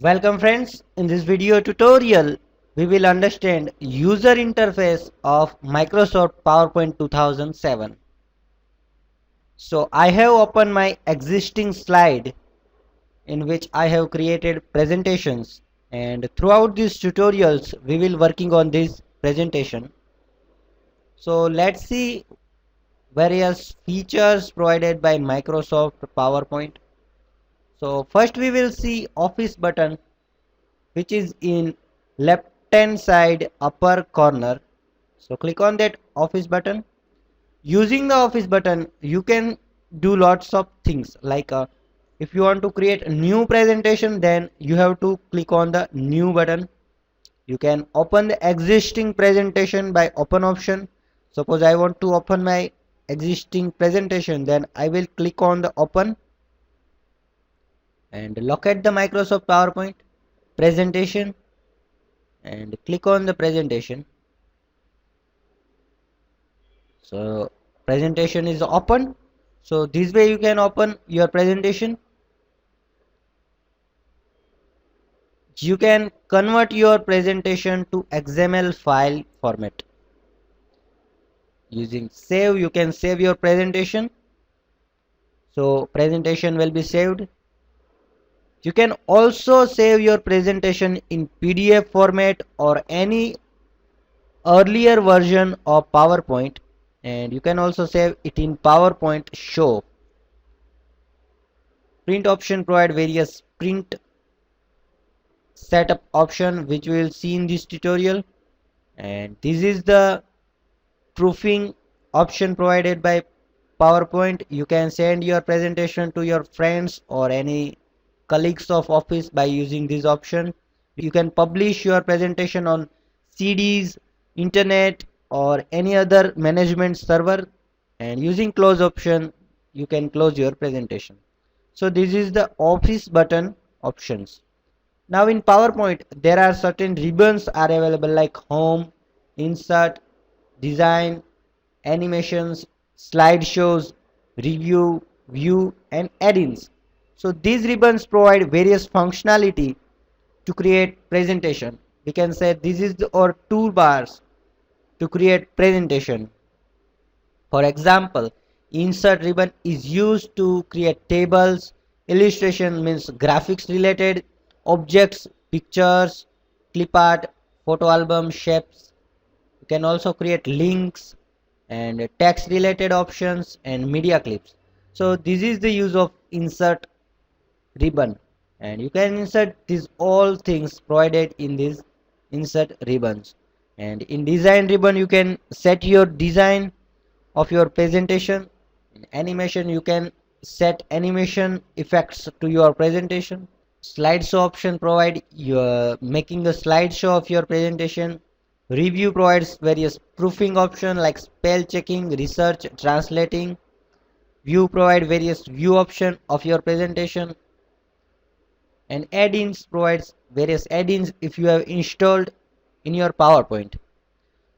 Welcome friends, in this video tutorial we will understand user interface of Microsoft PowerPoint 2007. So I have opened my existing slide in which I have created presentations, and throughout these tutorials we will working on this presentation. So let's see various features provided by Microsoft PowerPoint. So first we will see Office button, which is in left hand side upper corner. So click on that Office button. Using the Office button you can do lots of things like if you want to create a new presentation, then you have to click on the new button. You can open the existing presentation by open option. Suppose I want to open my existing presentation, then I will click on the open and locate the Microsoft PowerPoint presentation and click on the presentation. So presentation is open. So this way you can open your presentation. You can convert your presentation to XML file format. Using save, you can save your presentation. So presentation will be saved. You can also save your presentation in PDF format or any earlier version of PowerPoint, and you can also save it in PowerPoint show. Print option provide various print setup option which we will see in this tutorial, and this is the proofing option provided by PowerPoint. You can send your presentation to your friends or any colleagues of office by using this option. You can publish your presentation on CDs, internet or any other management server, and using close option you can close your presentation. So this is the Office button options. Now in PowerPoint there are certain ribbons are available like home, insert, design, animations, slideshows, review, view and add-ins. So these ribbons provide various functionality to create presentation. We can say this is our toolbars to create presentation. For example, insert ribbon is used to create tables. Illustration means graphics related objects, pictures, clip art, photo album, shapes. You can also create links and text related options and media clips. So this is the use of insert ribbon, and you can insert these all things provided in these insert ribbons. And in design ribbon you can set your design of your presentation. In animation you can set animation effects to your presentation. Slideshow option provide your making a slideshow of your presentation. Review provides various proofing option like spell checking, research, translating. View provide various view option of your presentation, and add-ins provides various add-ins if you have installed in your PowerPoint.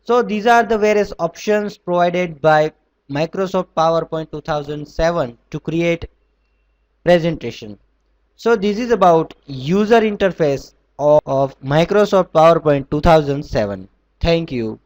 So these are the various options provided by Microsoft PowerPoint 2007 to create presentation. So this is about user interface of Microsoft PowerPoint 2007. Thank you.